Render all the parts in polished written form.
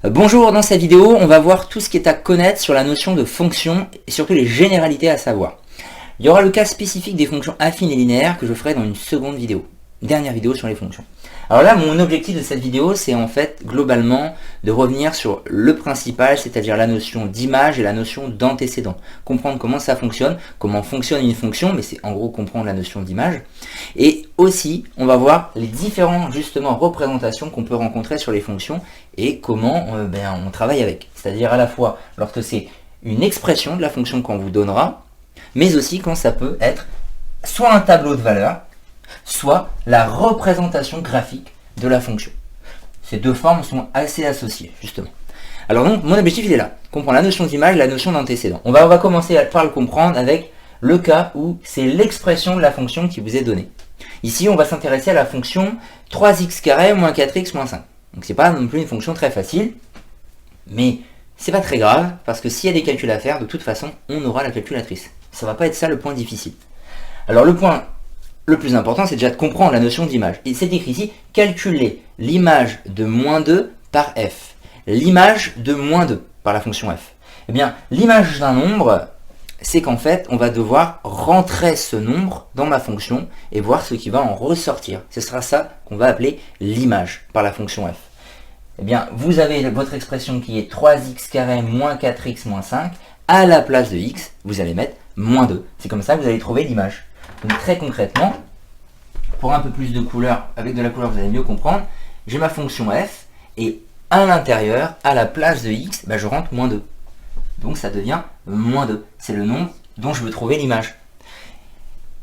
Bonjour, dans cette vidéo, on va voir tout ce qui est à connaître sur la notion de fonction et surtout les généralités à savoir. Il y aura le cas spécifique des fonctions affines et linéaires que je ferai dans une seconde vidéo, dernière vidéo sur les fonctions. Alors là, mon objectif de cette vidéo, c'est en fait globalement de revenir sur le principal, c'est-à-dire la notion d'image et la notion d'antécédent. Comprendre comment ça fonctionne, comment fonctionne une fonction, mais c'est en gros comprendre la notion d'image. Et aussi, on va voir les différentes justement représentations qu'on peut rencontrer sur les fonctions et comment on travaille avec. C'est-à-dire à la fois lorsque c'est une expression de la fonction qu'on vous donnera, mais aussi quand ça peut être soit un tableau de valeurs, soit la représentation graphique de la fonction. Ces deux formes sont assez associées, justement. Alors donc, mon objectif il est là, comprendre la notion d'image et la notion d'antécédent. On va commencer par le comprendre avec le cas où c'est l'expression de la fonction qui vous est donnée. Ici, on va s'intéresser à la fonction 3x carré moins 4x moins 5. Donc c'est pas non plus une fonction très facile, mais c'est pas très grave, parce que s'il y a des calculs à faire, de toute façon, on aura la calculatrice. Ça va pas être ça le point difficile. Alors le point le plus important, c'est déjà de comprendre la notion d'image. Et c'est écrit ici, calculer l'image de moins 2 par f. L'image de moins 2 par la fonction f. Eh bien, l'image d'un nombre, c'est qu'en fait, on va devoir rentrer ce nombre dans ma fonction et voir ce qui va en ressortir. Ce sera ça qu'on va appeler l'image par la fonction f. Eh bien, vous avez votre expression qui est 3x carré moins 4x moins 5. À la place de x, vous allez mettre moins 2. C'est comme ça que vous allez trouver l'image. Donc très concrètement, pour un peu plus de couleur, avec de la couleur vous allez mieux comprendre, j'ai ma fonction f et à l'intérieur, à la place de x, je rentre moins 2. Donc ça devient moins 2. C'est le nombre dont je veux trouver l'image.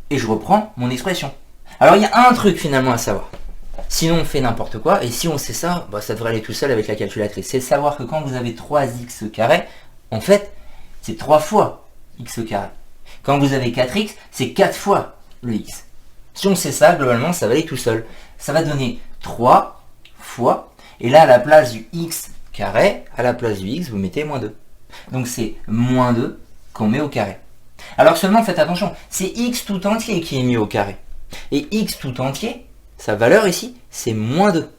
Et je reprends mon expression. Alors il y a un truc finalement à savoir. Sinon on fait n'importe quoi, et si on sait ça, ça devrait aller tout seul avec la calculatrice. C'est de savoir que quand vous avez 3x carré, en fait, c'est 3 fois x carré. Quand vous avez 4x, c'est 4 fois le x. Si on sait ça, globalement, ça va aller tout seul. Ça va donner 3 fois, et là, à la place du x carré, à la place du x, vous mettez moins 2. Donc c'est moins 2 qu'on met au carré. Alors seulement, faites attention, c'est x tout entier qui est mis au carré. Et x tout entier, sa valeur ici, c'est moins 2.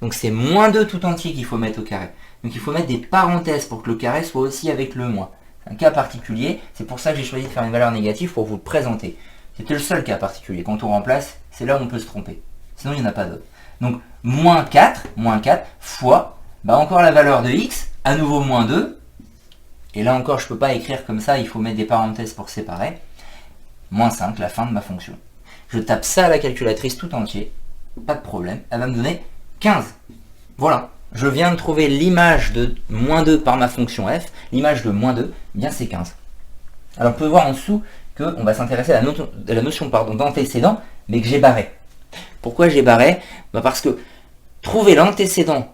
Donc c'est moins 2 tout entier qu'il faut mettre au carré. Donc il faut mettre des parenthèses pour que le carré soit aussi avec le moins. Un cas particulier, c'est pour ça que j'ai choisi de faire une valeur négative pour vous le présenter. C'était le seul cas particulier. Quand on remplace, c'est là où on peut se tromper. Sinon, il n'y en a pas d'autre. Donc, moins 4 fois, encore la valeur de x, à nouveau moins 2. Et là encore, je ne peux pas écrire comme ça, il faut mettre des parenthèses pour séparer. Moins 5, la fin de ma fonction. Je tape ça à la calculatrice tout entier, pas de problème, elle va me donner 15. Voilà. Je viens de trouver l'image de moins 2 par ma fonction f. L'image de moins 2, c'est 15. Alors, vous pouvez voir en dessous qu'on va s'intéresser à la notion d'antécédent, mais que j'ai barré. Pourquoi j'ai barré? Parce que trouver l'antécédent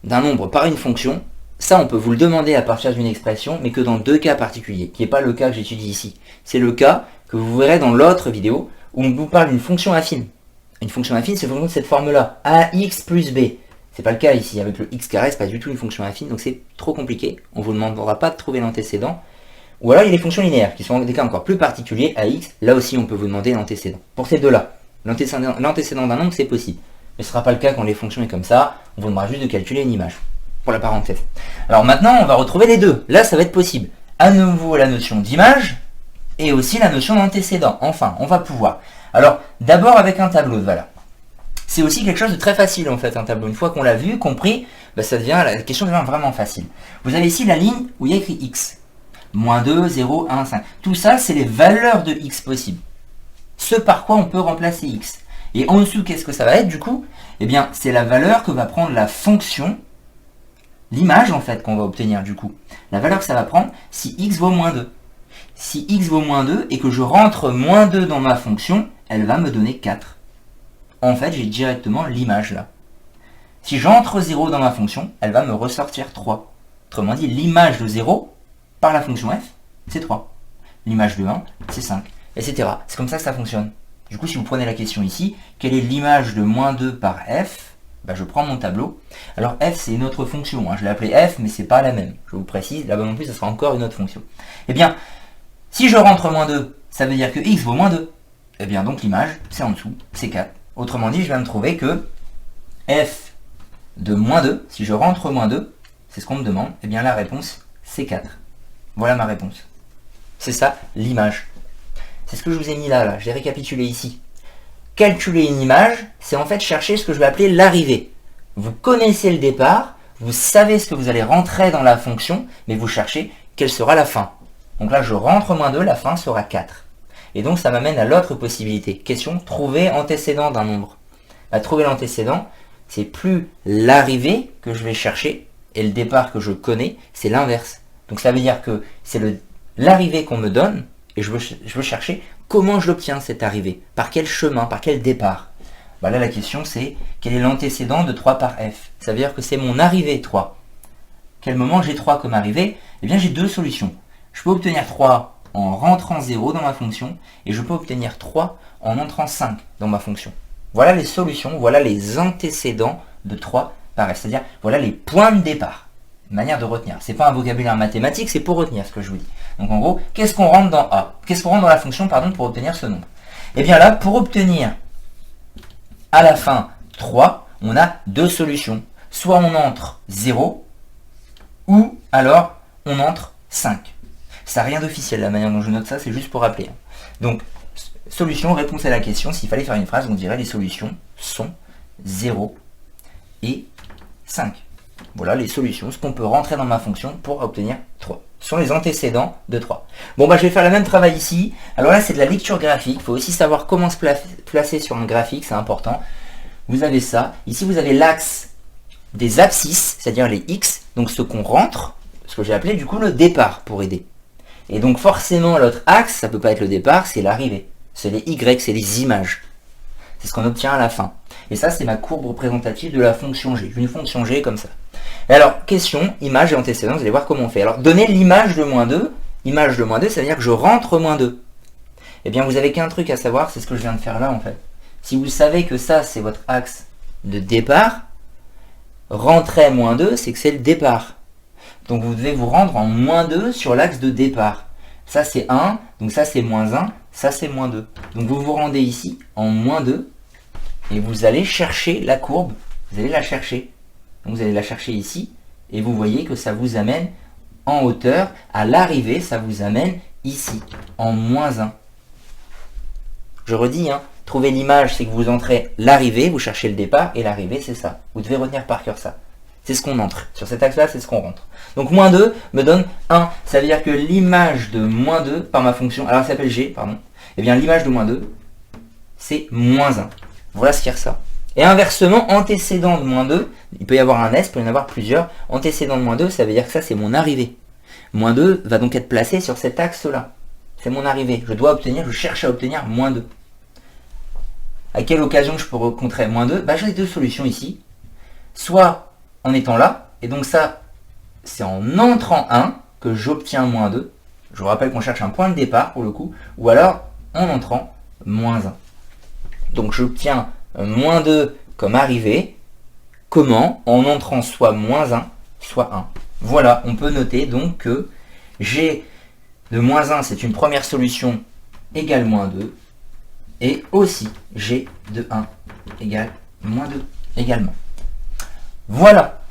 d'un nombre par une fonction, ça, on peut vous le demander à partir d'une expression, mais que dans deux cas particuliers, qui n'est pas le cas que j'étudie ici. C'est le cas que vous verrez dans l'autre vidéo, où on vous parle d'une fonction affine. Une fonction affine, c'est une fonction de cette forme-là, ax plus b. C'est pas le cas ici, avec le x carré, c'est pas du tout une fonction affine, donc c'est trop compliqué. On vous demandera pas de trouver l'antécédent. Ou alors il y a les fonctions linéaires, qui sont des cas encore plus particuliers, ax, là aussi on peut vous demander l'antécédent. Pour ces deux-là, l'antécédent d'un nombre, c'est possible. Mais ce ne sera pas le cas quand les fonctions est comme ça, on vous demandera juste de calculer une image, pour la parenthèse. Alors maintenant, on va retrouver les deux. Là, ça va être possible. À nouveau la notion d'image, et aussi la notion d'antécédent. Enfin, on va pouvoir. Alors, d'abord avec un tableau de valeurs. C'est aussi quelque chose de très facile en fait, un tableau. Une fois qu'on l'a vu, compris, la question devient vraiment facile. Vous avez ici la ligne où il y a écrit x. Moins 2, 0, 1, 5. Tout ça, c'est les valeurs de x possibles. Ce par quoi on peut remplacer x. Et en dessous, qu'est-ce que ça va être du coup? Eh bien, c'est la valeur que va prendre la fonction, l'image en fait qu'on va obtenir du coup. La valeur que ça va prendre si x vaut moins 2. Si x vaut moins 2 et que je rentre moins 2 dans ma fonction, elle va me donner 4. En fait, j'ai directement l'image là. Si j'entre 0 dans ma fonction, elle va me ressortir 3. Autrement dit, l'image de 0 par la fonction f, c'est 3. L'image de 1, c'est 5, etc. C'est comme ça que ça fonctionne. Du coup, si vous prenez la question ici, quelle est l'image de moins 2 par f? Je prends mon tableau. Alors f, c'est une autre fonction. Je l'ai appelé f, mais c'est pas la même. Je vous précise, là-bas non plus, ça sera encore une autre fonction. Eh bien, si je rentre moins 2, ça veut dire que x vaut moins 2. Eh bien, donc l'image, c'est en dessous, c'est 4. Autrement dit, je vais me trouver que f de moins 2, si je rentre moins 2, C'est ce qu'on me demande. Eh bien, la réponse, c'est 4. Voilà ma réponse. C'est ça, l'image. C'est ce que je vous ai mis là. Je l'ai récapitulé ici. Calculer une image, c'est en fait chercher ce que je vais appeler l'arrivée. Vous connaissez le départ, vous savez ce que vous allez rentrer dans la fonction, mais vous cherchez quelle sera la fin. Donc là, je rentre -2, la fin sera 4. Et donc, ça m'amène à l'autre possibilité. Question, trouver antécédent d'un nombre. Trouver l'antécédent, c'est plus l'arrivée que je vais chercher, et le départ que je connais, c'est l'inverse. Donc ça veut dire que c'est l'arrivée qu'on me donne, et je veux chercher comment je l'obtiens, cette arrivée. Par quel chemin, par quel départ. Là, la question, c'est quel est l'antécédent de 3 par f. Ça veut dire que c'est mon arrivée 3. Quel moment j'ai 3 comme arrivée? Eh bien, j'ai deux solutions. Je peux obtenir 3 en rentrant 0 dans ma fonction, et je peux obtenir 3 en entrant 5 dans ma fonction. Voilà les solutions, voilà les antécédents de 3 par f. C'est-à-dire, voilà les points de départ. Une manière de retenir. C'est pas un vocabulaire mathématique, c'est pour retenir ce que je vous dis. Donc en gros, qu'est-ce qu'on rentre dans A? Qu'est-ce qu'on rentre dans la fonction, pour obtenir ce nombre? Eh bien là, pour obtenir à la fin 3, on a deux solutions. Soit on entre 0, ou alors on entre 5. Ça n'a rien d'officiel, la manière dont je note ça, c'est juste pour rappeler. Donc, solution, réponse à la question. S'il fallait faire une phrase, on dirait les solutions sont 0 et 5. Voilà les solutions, ce qu'on peut rentrer dans ma fonction pour obtenir 3. Ce sont les antécédents de 3. Bon, je vais faire le même travail ici. Alors là, c'est de la lecture graphique. Il faut aussi savoir comment se placer sur un graphique, c'est important. Vous avez ça. Ici, vous avez l'axe des abscisses, c'est-à-dire les X, donc ce qu'on rentre, ce que j'ai appelé du coup le départ pour aider. Et donc forcément, l'autre axe, ça ne peut pas être le départ, c'est l'arrivée. C'est les Y, c'est les images. C'est ce qu'on obtient à la fin. Et ça, c'est ma courbe représentative de la fonction G. Une fonction G comme ça. Et alors, question, image et antécédent, vous allez voir comment on fait. Alors, donner l'image de -2. Image de -2, ça veut dire que je rentre -2. Eh bien, vous n'avez qu'un truc à savoir, c'est ce que je viens de faire là, en fait. Si vous savez que ça, c'est votre axe de départ, rentrer -2, c'est que c'est le départ. Donc, vous devez vous rendre en -2 sur l'axe de départ. Ça, c'est 1, donc ça, c'est -1, ça, c'est -2. Donc, vous vous rendez ici en -2, et vous allez chercher la courbe, vous allez la chercher. Donc vous allez la chercher ici, et vous voyez que ça vous amène en hauteur. À l'arrivée, ça vous amène ici, en -1. Je redis, trouver l'image, c'est que vous entrez l'arrivée, vous cherchez le départ, et l'arrivée, c'est ça. Vous devez retenir par cœur ça. C'est ce qu'on entre. Sur cet axe-là, c'est ce qu'on rentre. Donc -2 me donne 1. Ça veut dire que l'image de -2 par ma fonction, alors ça s'appelle G, pardon, eh bien l'image de -2, c'est -1. Voilà ce qui ressort. Et inversement, antécédent de -2, il peut y avoir un S, il peut y en avoir plusieurs. Antécédent de -2, ça veut dire que ça, c'est mon arrivée. -2 va donc être placé sur cet axe-là. C'est mon arrivée. Je cherche à obtenir -2. À quelle occasion je peux rencontrer -2? J'ai deux solutions ici. Soit en étant là, et donc ça, c'est en entrant 1 que j'obtiens -2. Je vous rappelle qu'on cherche un point de départ pour le coup, ou alors en entrant -1. Donc j'obtiens -2 comme arrivée. Comment? En entrant soit -1, soit 1. Voilà, on peut noter donc que G de -1, c'est une première solution égale -2. Et aussi G de 1 égale -2 également. Voilà.